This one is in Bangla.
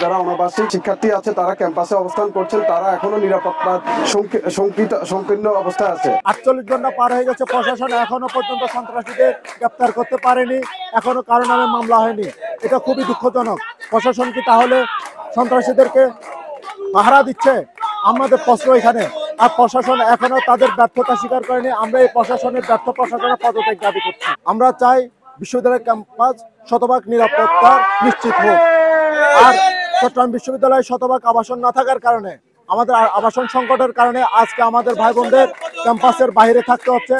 যারা অনাবাসিক শিক্ষার্থী আছে তারা ক্যাম্পাসে অবস্থান করছেন, তারা এখনো নিরাপত্তার সংকীর্ণ অবস্থায় আছে। 48 ঘন্টা পার হয়ে গেছে, প্রশাসন এখনো পর্যন্ত সন্ত্রাসীদের গ্রেপ্তার করতে পারেনি, এখনো কারো নামে মামলা হয়নি। এটা খুবই দুঃখজনক। প্রশাসন কি তাহলে সন্ত্রাসীদেরকে পাহারা দিচ্ছে? আমাদের প্রশ্ন এখানে। আর প্রশাসন এখনো তাদের ব্যর্থতা স্বীকার করেনি। আমরা এই প্রশাসনের ব্যর্থ প্রশাসনের পদত্যাগ দাবি করছি। আমরা চাই বিশ্ববিদ্যালয়ের ক্যাম্পাস শতভাগ নিরাপত্তা নিশ্চিত হোক। আর চট্টগ্রাম বিশ্ববিদ্যালয়ে শতভাগ আবাসন না থাকার কারণে, আমাদের আবাসন সংকটের কারণে আজকে আমাদের ভাই বোনদের ক্যাম্পাসের বাইরে থাকতে হচ্ছে।